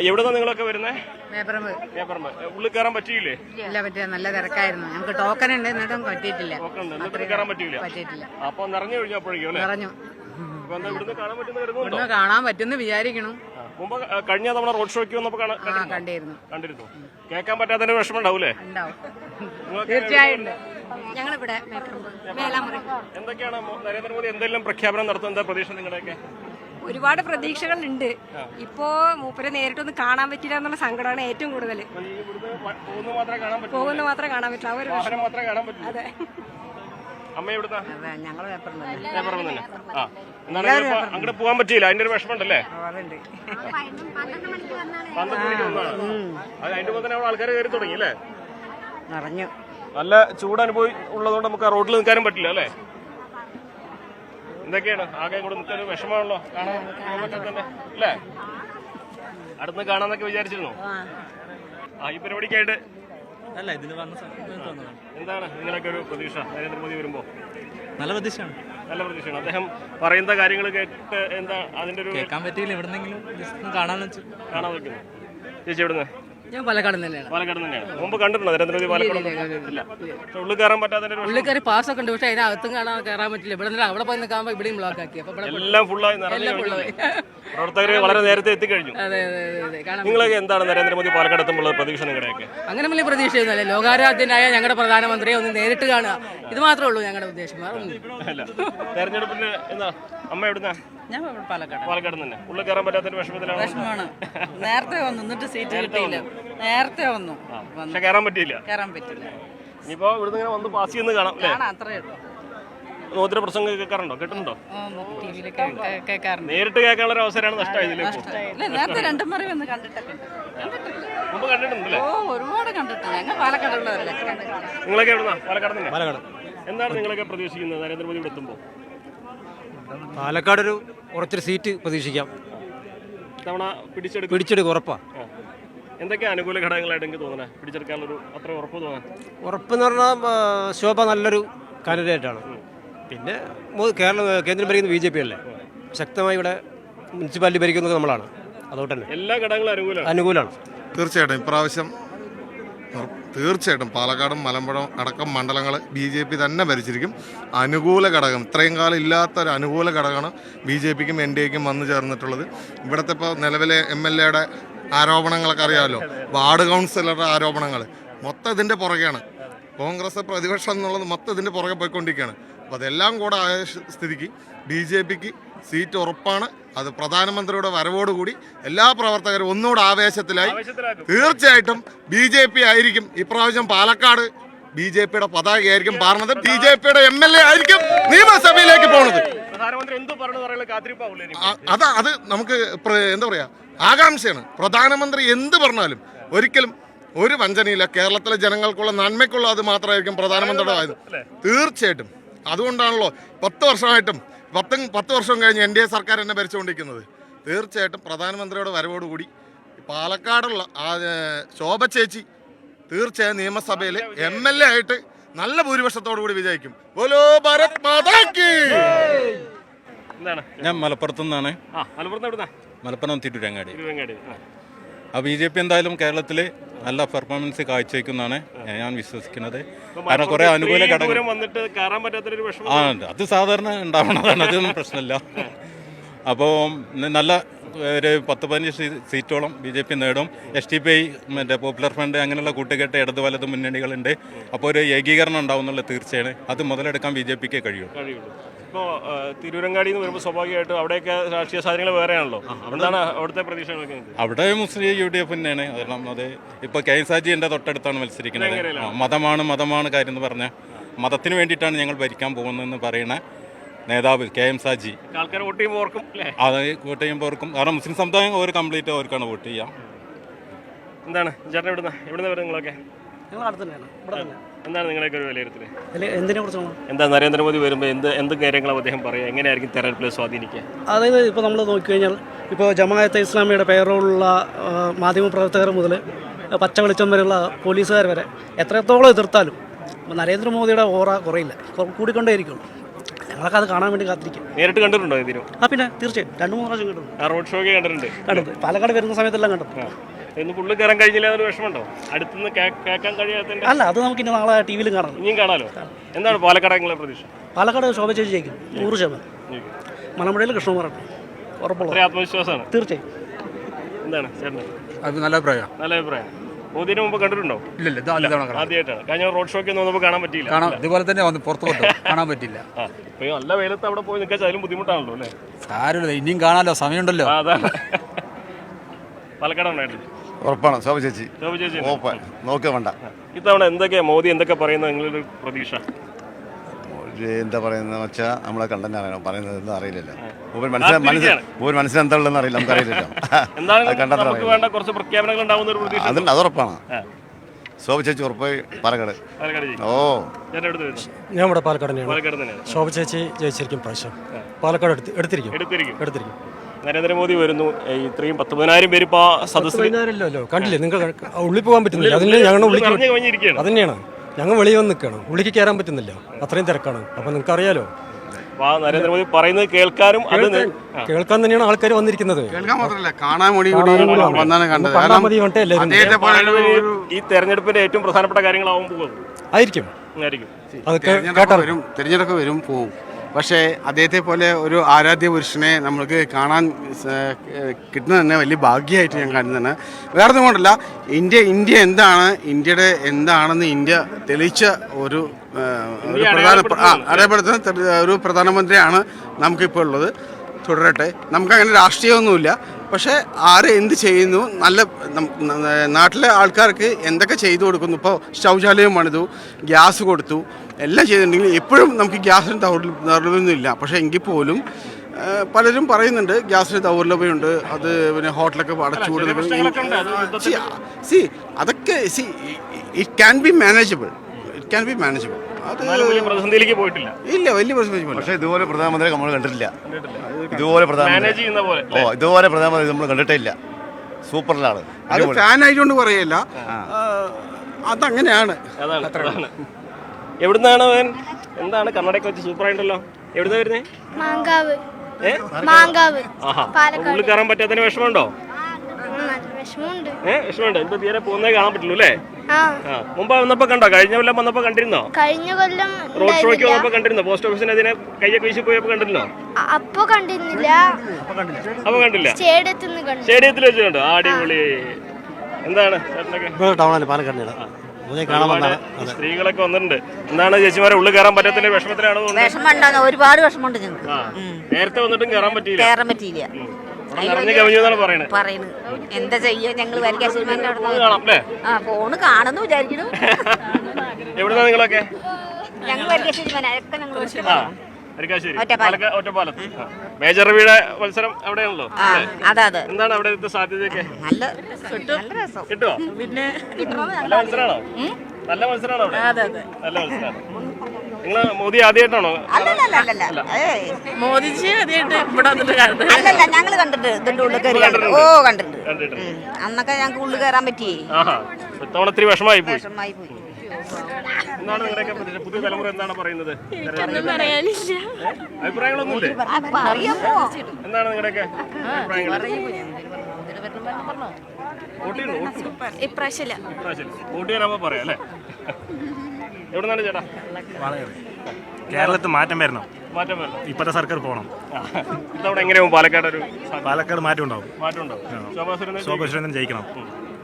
എവിടുന്നാ നിങ്ങളൊക്കെ വരുന്നേ? പേപ്പറമ്പ്. ഉള്ളിൽ കയറാൻ പറ്റിയില്ലേ? ഇല്ല, പറ്റിയ നല്ല തിരക്കായിരുന്നു. ഞങ്ങൾക്ക് ടോക്കൺ ഉണ്ട്, എന്നിട്ടും പറ്റിയിട്ടില്ല. കയറാൻ പറ്റിയില്ല. അപ്പൊ നിറഞ്ഞു കഴിഞ്ഞപ്പോഴേക്കും അല്ലേ? പറഞ്ഞു ഇവിടുന്ന് കാണാൻ പറ്റുമെന്ന് വിചാരിക്കണം. മുമ്പ് കഴിഞ്ഞ തവണ റോഡ് ഷോയ്ക്ക് വന്നപ്പോ കണ്ടിരുന്നു. കേൾക്കാൻ പറ്റാത്തതിന്റെ വിഷമം ഉണ്ടാവൂലേ? തീർച്ചയായും. എന്തൊക്കെയാണ് നരേന്ദ്രമോദി എന്തെല്ലാം പ്രഖ്യാപനം നടത്തുന്ന പ്രതീക്ഷ നിങ്ങളുടെയൊക്കെ? ഒരുപാട് പ്രതീക്ഷകളുണ്ട്. ഇപ്പോ മൂപ്പരെ നേരിട്ടൊന്ന് കാണാൻ പറ്റില്ല എന്നുള്ള സങ്കടമാണ് ഏറ്റവും കൂടുതൽ. പോകുന്ന മാത്രമേ കാണാൻ പറ്റില്ല. അതെ. അമ്മ എവിടുന്നാ? ഞങ്ങള് അങ്ങോട്ട് പോകാൻ പറ്റിയില്ല, അതിന്റെ ഒരു വിഷമം ഉണ്ടല്ലേ? 12 മണിക്ക് വന്നതാണ്. അത് അതിന്റെ മുതൽ അവിടെ ആൾക്കാർ കയറി തുടങ്ങി അല്ലേ? നിറഞ്ഞു. നല്ല ചൂട് അനുഭവം ഉള്ളതുകൊണ്ട് നമുക്ക് ആ റോഡിൽ നിൽക്കാനും പറ്റില്ല അല്ലേ? എന്തൊക്കെയാണ് ആകെ കൂടെ നിൽക്കാൻ വിഷമമാണല്ലോ, കാണാൻ തന്നെ അല്ലേ? അടുത്ത് കാണാന്നൊക്കെ വിചാരിച്ചിരുന്നു. ഈ പരിപാടിക്കായിട്ട് എന്താണ് നിങ്ങളൊക്കെ ഒരു പ്രതീക്ഷ? നരേന്ദ്രമോദി വരുമ്പോ നല്ല പ്രതീക്ഷയാണ്. അദ്ദേഹം പറയുന്ന കാര്യങ്ങൾ കേട്ട് എന്താ അതിന്റെ ഒരു കേൾക്കാൻ പറ്റിയില്ല, എവിടെന്നെങ്കിലും കാണാൻ വെക്കുന്നു. ചേച്ചി എവിടുന്ന്? ഞാൻ പാലക്കാട് തന്നെയാണ്. മുമ്പ് കണ്ടിട്ടുണ്ടോ നരേന്ദ്രമോദി പാലക്കാട്? ഇല്ല. പക്ഷെ ഉള്ളിൽ കയറാൻ പറ്റാത്ത ഉള്ളിൽ കയറി പാസ്സൊക്കെ ഉണ്ട്, പക്ഷെ അതിനകത്തും കയറാൻ പറ്റില്ല. ഇവിടെ അവിടെ പോയി നിൽക്കാൻ ഇവിടെയും ബ്ലോക്ക് ആക്കി. എല്ലാം ഫുള്ളായി പ്രവർത്തകർ വളരെ നേരത്തെ എത്തിക്കഴിഞ്ഞു. നിങ്ങളൊക്കെ എന്താണ് നരേന്ദ്രമോദി പാലക്കാട് എത്തുമ്പോൾ പ്രതീക്ഷ നിങ്ങളുടെയൊക്കെ? അങ്ങനെ വലിയ പ്രതീക്ഷയൊന്നുമല്ല. ലോകാരാധ്യനായ ഞങ്ങളുടെ പ്രധാനമന്ത്രിയെ ഒന്ന് നേരിട്ട് കാണുക, ഇത് മാത്രമേ ഉള്ളൂ ഞങ്ങളുടെ ഉദ്ദേശം. തെരഞ്ഞെടുപ്പിന് എന്താ അമ്മ എവിടുന്നാ? ഞാൻ പാലക്കാട് തന്നെ. ഉള്ളിൽ കയറാൻ പറ്റാത്തൊരു വിഷമമാണ്. നേരത്തെ വന്നു, എന്നിട്ട് സീറ്റ് കിട്ടിയില്ല. നേരത്തെ വന്നു, പക്ഷെ കയറാൻ പറ്റിയില്ല. ഇനിയിപ്പോ ഇവിടുന്ന് ഇങ്ങനെ വന്ന് പാസ് ചെയ്യുന്ന കാണാം അല്ലേ? അത്രേ ഉള്ളൂ. മോദിയുടെ പ്രസംഗം കേൾക്കാറുണ്ടോ? കേട്ടിട്ടുണ്ടോ? കേൾക്കാറുണ്ട്. നേരിട്ട് കേൾക്കാനുള്ള ഒരു അവസരമാണ് നഷ്ടമായതില്ലേ? നേരത്തെ രണ്ടും മറി വന്ന് കണ്ടിട്ടൊക്കെ മുമ്പ് കണ്ടിട്ടുണ്ടല്ലേ? ഒരുപാട് കണ്ടിട്ടുണ്ട്. ഞങ്ങൾ പാലക്കാടുള്ളവരല്ലേ. നിങ്ങളൊക്കെ എവിടുന്നാ? പാലക്കാട് തന്നെ. എന്താണ് നിങ്ങളൊക്കെ പ്രതീക്ഷിക്കുന്നത് നരേന്ദ്രമോദി ഇവിടെ എത്തുമ്പോൾ? പാലക്കാട് ഒരു കുറച്ചൊരു സീറ്റ് പ്രതീക്ഷിക്കാം. തവണ പിടിച്ചെടുക്കും, ഉറപ്പാ. എന്തൊക്കെ അനുകൂല ഘടകങ്ങളായിട്ട് എനിക്ക് തോന്നണേ പിടിച്ചെടുക്കാനുള്ളൊരു അത്ര ഉറപ്പ് തോന്നാൻ? ഉറപ്പെന്ന് പറഞ്ഞാൽ ശോഭ നല്ലൊരു കാൻഡിഡേറ്റാണ്. പിന്നെ കേന്ദ്രം ഭരിക്കുന്നത് BJP അല്ലേ? ശക്തമായി ഇവിടെ മുനിസിപ്പാലിറ്റി ഭരിക്കുന്നത് നമ്മളാണ്. അതുകൊണ്ട് തന്നെ എല്ലാ ഘടകങ്ങളും അനുകൂലമാണ്. തീർച്ചയായിട്ടും ഇപ്രാവശ്യം പാലക്കാടും മലമ്പുഴ അടക്കം മണ്ഡലങ്ങൾ BJP തന്നെ ഭരിച്ചിരിക്കും. അനുകൂല ഘടകം ഇത്രയും കാലം ഇല്ലാത്തൊരു അനുകൂല ഘടകമാണ് BJPക്കും NDAക്കും വന്നു ചേർന്നിട്ടുള്ളത്. ഇവിടുത്തെ ഇപ്പോൾ നിലവിലെ MLA ആരോപണങ്ങളൊക്കെ അറിയാമല്ലോ, വാർഡ് കൗൺസിലറുടെ ആരോപണങ്ങൾ മൊത്തം ഇതിൻ്റെ പുറകെയാണ്. കോൺഗ്രസ് പ്രതിപക്ഷം എന്നുള്ളത് മൊത്തം ഇതിൻ്റെ പുറകെ പോയിക്കൊണ്ടിരിക്കുകയാണ്. അപ്പോൾ അതെല്ലാം കൂടെ ആയ സ്ഥിതിക്ക് BJPക്ക് സീറ്റ് ഉറപ്പാണ്. അത് പ്രധാനമന്ത്രിയുടെ വരവോടുകൂടി എല്ലാ പ്രവർത്തകരും ഒന്നുകൂടെ ആവേശത്തിലായി. തീർച്ചയായിട്ടും BJP ആയിരിക്കും ഇപ്രാവശ്യം പാലക്കാട്. BJPയുടെ പതാകയായിരിക്കും പാർന്നത്. BJPയുടെ MLA ആയിരിക്കും നിയമസഭയിലേക്ക് പോകുന്നത്. അത് നമുക്ക് എന്താ പറയാ, ആകാംക്ഷയാണ്. പ്രധാനമന്ത്രി എന്ത് പറഞ്ഞാലും ഒരിക്കലും ഒരു വഞ്ചനയില്ല. കേരളത്തിലെ ജനങ്ങൾക്കുള്ള നന്മയ്ക്കുള്ള അത് മാത്രമായിരിക്കും പ്രധാനമന്ത്രിയുടെ ആയത്. തീർച്ചയായിട്ടും അതുകൊണ്ടാണല്ലോ 10 വർഷമായിട്ടും 10 വർഷം കഴിഞ്ഞ് NDA സർക്കാർ എന്നെ ഭരിച്ചുകൊണ്ടിരിക്കുന്നത്. തീർച്ചയായിട്ടും പ്രധാനമന്ത്രിയുടെ വരവോടുകൂടി പാലക്കാടുള്ള ശോഭ ചേച്ചി തീർച്ചയായും നിയമസഭയിൽ MLA ആയിട്ട് നല്ല ഭൂരിപക്ഷത്തോടു കൂടി വിജയിക്കും. ബോലോ ഭാരത് മാതാ കീ. ഞാൻ മലപ്പുറത്തു നിന്നാണ്. മലപ്പുറം തിരുവങ്ങാടി. BJP എന്തായാലും കേരളത്തിൽ നല്ല പെർഫോമൻസ് കാഴ്ചവെക്കുന്നതാണ് ഞാൻ വിശ്വസിക്കുന്നത്. കാരണം കുറെ അനുകൂല ഘടകം അത് സാധാരണ ഉണ്ടാവണതാണ്, അതൊന്നും പ്രശ്നമില്ല. അപ്പോൾ നല്ല ഒരു 10-15 സീറ്റോളം BJP നേടും. SDPI മറ്റേ പോപ്പുലർ ഫ്രണ്ട് അങ്ങനെയുള്ള കൂട്ടുകെട്ട് ഇടതു വലത് മുന്നണികളുണ്ട്. അപ്പോൾ ഒരു ഏകീകരണം ഉണ്ടാവും എന്നുള്ളത് തീർച്ചയാണ്. അത് മുതലെടുക്കാൻ BJPക്ക് കഴിയുള്ളൂ. ഇപ്പോൾ തിരൂരങ്ങാടി എന്ന് വരുമ്പോൾ സ്വാഭാവികമായിട്ടും അവിടെയൊക്കെ രാഷ്ട്രീയ സാധനങ്ങൾ വേറെയാണല്ലോ. എന്താണ് അവിടുത്തെ പ്രതീക്ഷകളൊക്കെ? അവിടെ മുസ്ലിം UDF തന്നെയാണ്. അതെല്ലാം അത് ഇപ്പോൾ KS ഹാജിൻ്റെ തൊട്ടടുത്താണ് മത്സരിക്കുന്നത്. മതമാണ് കാര്യം എന്ന് പറഞ്ഞാൽ മതത്തിന് വേണ്ടിയിട്ടാണ് ഞങ്ങൾ ഭരിക്കാൻ പോകുന്നതെന്ന് പറയുന്ന നേതാവ് KM ഹാജി. ആൾക്കാർ വോട്ട് ചെയ്യുമ്പോൾ ഓർക്കും. അത് വോട്ട് ചെയ്യുമ്പോൾ ഓർക്കും. കാരണം മുസ്ലിം സമുദായം ഒരു കംപ്ലീറ്റ് അവർക്കാണ് വോട്ട് ചെയ്യാം. എന്താണ് ചേട്ടൻ എവിടുന്ന വരും നിങ്ങളൊക്കെ? എന്താണ് നിങ്ങളൊക്കെ ഒരു വിലയിരുത്തൽ? എന്താ നരേന്ദ്രമോദി വരുമ്പോൾ എന്ത് കാര്യങ്ങളാണ് അദ്ദേഹം പറയുക? എങ്ങനെയായിരിക്കും തെരഞ്ഞെടുപ്പിൽ സ്വാധീനിക്കുക? അതായത് ഇപ്പോൾ നമ്മൾ നോക്കിക്കഴിഞ്ഞാൽ ഇപ്പോൾ ജമാഅത്തെ ഇസ്ലാമിയുടെ പേരോടുള്ള മാധ്യമപ്രവർത്തകർ മുതൽ പച്ച വെളിച്ചം വരെയുള്ള പോലീസുകാർ വരെ എത്രത്തോളം എതിർത്താലും നരേന്ദ്രമോദിയുടെ ഓറ കുറയില്ല, കൂടിക്കൊണ്ടേയിരിക്കുള്ളൂ. ഞങ്ങളൊക്കെ അത് കാണാൻ വേണ്ടി കാത്തിരിക്കും. നേരിട്ട് കണ്ടിട്ടുണ്ടോ ഇതിനും? പിന്നെ തീർച്ചയായും 2-3 പ്രാവശ്യം കണ്ടു. ആ റോഡ് ഷോ ഒക്കെ കണ്ടിട്ടുണ്ട്. പാലക്കാട് വരുന്ന സമയത്തെല്ലാം കണ്ടു. ഇന്ന് പുള്ളി കയറാൻ കഴിഞ്ഞില്ല എന്നൊരു വിഷമമുണ്ടോ? അടുത്തുനിന്ന് കേൾക്കാൻ കഴിയാത്തതിന്റെ? അല്ല, അത് നമുക്ക് ഇനി നാളെ ടി വിയിലും കാണാം. ഇനിയും കാണാലോ. എന്താണ് പാലക്കാട് പ്രതീക്ഷ? പാലക്കാട് ശോഭ ചേച്ചി ജയിക്കും 100%. മലമ്പുഴയിൽ കൃഷ്ണകുമാറാണ് ഉറപ്പുള്ളത്. ആത്മവിശ്വാസമാണ്. തീർച്ചയായും. എന്താണ് ചേട്ടൻ? അത് നല്ല അഭിപ്രായം. നല്ല അഭിപ്രായം. മോദിനെ മുമ്പ് കണ്ടിട്ടുണ്ടോ? ഇല്ലല്ലോ, ആദ്യമായിട്ടാണ്. കഴിഞ്ഞ റോഡ് ഷോയ്ക്ക് നമുക്ക് കാണാൻ പറ്റിയില്ല. ഇതുപോലെ തന്നെ പുറത്തു പോട്ടോ കാണാൻ പറ്റില്ല. നല്ല വെയിലത്ത് അവിടെ പോയി നിൽക്കാൻ അതിലും ബുദ്ധിമുട്ടാണല്ലോ അല്ലേ? സാരമില്ല, ഇനിയും കാണാലോ, സമയമുണ്ടല്ലോ. അതാണ്. പാലക്കാടാണ് ഉറപ്പാണ്. ശോഭ ചേച്ചി നോക്കുക വേണ്ട. ഇത്തവണ മോദി എന്തൊക്കെ പറയുന്നത് നിങ്ങളൊരു പ്രതീക്ഷ? എന്താ പറയുന്നത് വെച്ചാൽ നമ്മളെ കണ്ടന്റാണ് പറയുന്നത്, ഒന്നും അറിയില്ലല്ലോ. മനസ്സിലെന്താണെന്ന് അറിയില്ല, നമുക്കറിയില്ലല്ലോ. കുറച്ച് പ്രഖ്യാപനങ്ങൾ ഉണ്ടാവുന്ന ഒരു പ്രതീക്ഷ അതുണ്ട്, അത് ഉറപ്പാണ്. ശോഭ ചേച്ചി ഉറപ്പായി പാലക്കാട്. ഓ, ഞാൻ ഇവിടെ പാലക്കാട് തന്നെയാണ്. ശോഭ ചേച്ചി ജയിച്ചിരിക്കും പ്രാവശ്യം. പാലക്കാട് എടുത്തിരിക്കും. നരേന്ദ്രമോദി വരുന്നു. ഇത്രയും 10,000 പേര് ഇപ്പൊ സദസ്സിലല്ലോ കണ്ടില്ലേ? നിങ്ങൾക്ക് ഉള്ളിൽ പോകാൻ പറ്റുന്നില്ല. അതിന് ഞങ്ങൾ അതന്നെയാണ്, ഞങ്ങൾ വെളിയിൽ വന്ന് നിൽക്കണം. ഉള്ളിക്ക് കയറാൻ പറ്റുന്നില്ല, അത്രയും തിരക്കാണ്. അപ്പൊ നിങ്ങൾക്ക് അറിയാലോ, നരേന്ദ്രമോദി പറയുന്നത് കേൾക്കാനും കേൾക്കാൻ തന്നെയാണ് ആൾക്കാർ വന്നിരിക്കുന്നത്. കേൾക്കാൻ മാത്രമല്ല, കാണാൻ വേണ്ടി വന്നാണ് കണ്ടത്. ഈ തെരഞ്ഞെടുപ്പിന്റെ ഏറ്റവും പ്രധാനപ്പെട്ട കാര്യങ്ങളാവും പോകുന്നത് ആയിരിക്കും. തിരഞ്ഞെടുപ്പ് വരും പോവും. പക്ഷേ അദ്ദേഹത്തെ പോലെ ഒരു ആരാധ്യ പുരുഷനെ നമ്മൾക്ക് കാണാൻ കിട്ടുന്നത് തന്നെ വലിയ ഭാഗ്യമായിട്ട് ഞാൻ കാണുന്നതാണ്. വേറെ ഒന്നും കൊണ്ടല്ല, ഇന്ത്യ എന്താണ്, ഇന്ത്യയുടെ എന്താണെന്ന് ഇന്ത്യ തെളിയിച്ച ഒരു അറിയപ്പെടുത്തുന്ന ഒരു പ്രധാനമന്ത്രിയാണ് നമുക്കിപ്പോൾ ഉള്ളത്. തുടരട്ടെ. നമുക്കങ്ങനെ രാഷ്ട്രീയമൊന്നുമില്ല. പക്ഷേ ആര് എന്ത് ചെയ്യുന്നു, നല്ല നാട്ടിലെ ആൾക്കാർക്ക് എന്തൊക്കെ ചെയ്തു കൊടുക്കുന്നു. ഇപ്പോൾ ശൗചാലയം പണിതു, ഗ്യാസ് കൊടുത്തു, എല്ലാം ചെയ്തിട്ടുണ്ടെങ്കിൽ എപ്പോഴും നമുക്ക് ഗ്യാസിന് ദൗർലഭ്യമൊന്നുമില്ല. പക്ഷേ എങ്കിൽ പോലും പലരും പറയുന്നുണ്ട് ഗ്യാസിന് ദൗർലഭ്യമുണ്ട്, അത് പിന്നെ ഹോട്ടലൊക്കെ അടച്ചു കൊടുക്കുന്നത്. അതൊക്കെ ഇറ്റ് ക്യാൻ ബി മാനേജബിൾ. അത് പ്രതിസന്ധിയിലേക്ക് പോയിട്ടില്ല. ഇല്ല, വലിയ പ്രതിസന്ധി. പക്ഷേ ഇതുപോലെ പ്രധാനമന്ത്രി നമ്മൾ കണ്ടിട്ടില്ല. ഇതുപോലെ പ്രധാനമന്ത്രി നമ്മൾ കണ്ടിട്ടേ ഇല്ല. സൂപ്പറിലാണ്. അത് ഫാൻ ആയതുകൊണ്ട് പറയല്ല, അതങ്ങനെയാണ്. എവിടുന്നാണ് അവൻ? എന്താണ് കർണാടക വെച്ച് സൂപ്പർ ആയിട്ടല്ലോ. എവിടുന്നാ വരുന്നേ? ഉള്ളിൽ കയറാൻ പറ്റാത്തതിന് വിഷമമുണ്ടോ? വിഷമമുണ്ട്. ഇപ്പൊ തീരെ പോകുന്നേ കാണാൻ പറ്റുള്ളൂ അല്ലേ? മുമ്പ് വന്നപ്പോ കണ്ടോ? കഴിഞ്ഞ കൊല്ലം വന്നപ്പോ കണ്ടിരുന്നോ? കഴിഞ്ഞ കൊല്ലം റോഡ് ഷോയ്ക്ക് വന്നപ്പോ കണ്ടിരുന്നോ? പോസ്റ്റ് ഓഫീസിന് അതിനെ കയ്യൊക്കെ വീശി പോയപ്പോ കണ്ടിരുന്നോ? അപ്പൊ കണ്ടിരുന്നില്ല. അപ്പൊ കണ്ടില്ല. സ്റ്റേഡിയത്തിൽ വെച്ച് കണ്ടോ? അടിപൊളി. എന്താണ് സ്ത്രീകളൊക്കെ വന്നിട്ടുണ്ട്. എന്താണ് ചേച്ചിമാരെ ഉള്ളിൽ കയറാൻ പറ്റാത്തതിന്റെ വിഷമത്തിലാണോ? ഒരുപാട് വിഷമമുണ്ട്. നേരത്തെ വന്നിട്ടും കയറാൻ പറ്റിയില്ല. പറയുന്നത് എന്താ ചെയ്യാ, ഞങ്ങൾ ഫോണ് കാണുന്നു വിചാരിക്കുന്നു. എവിടുന്നാ നിങ്ങളൊക്കെ? ഒറ്റപ്പാലത്ത്. മേജർ രവിയുടെ മത്സരം അവിടെയാണല്ലോ. എന്താണ് അവിടെ സാധ്യതയൊക്കെ? കിട്ടുമോ? നല്ല മത്സരമാണോ? നല്ല മത്സരമാണോ അവിടെ? നല്ല മത്സരമാണ്. നിങ്ങൾ മോദി ആദ്യമായിട്ടാണോ? മോദിജി ആദ്യമായിട്ട് ഇവിടെ ഞങ്ങൾ കണ്ടിട്ട് ഇതിന്റെ ഉള്ളിൽ കയറി കണ്ടിട്ടുണ്ട്. അന്നൊക്കെ ഞങ്ങൾക്ക് ഉള്ളിൽ കയറാൻ പറ്റിയേ. ഇത്തവണ ഇത്തിരി വിഷമായി പോയി. എന്താണ് നിങ്ങളുടെയൊക്കെ പ്രതീക്ഷ? പുതിയ തലമുറ എന്താണ് പറയുന്നത്? അഭിപ്രായങ്ങളൊന്നുമില്ലേ? എന്താണ് നിങ്ങളുടെയൊക്കെ വോട്ട് ചെയ്യാനാകുമ്പോ പറയാം അല്ലേ? എവിടുന്നാണ് ചേട്ടാ? കേരളത്തിൽ മാറ്റം വരണം. ഇപ്പോഴത്തെ സർക്കാർ പോകണം. ഇതവിടെ എങ്ങനെയാവും പാലക്കാട്? പാലക്കാട് മാറ്റം ഉണ്ടാവും. ശോഭാ സുരേന്ദ്രൻ ജയിക്കണം.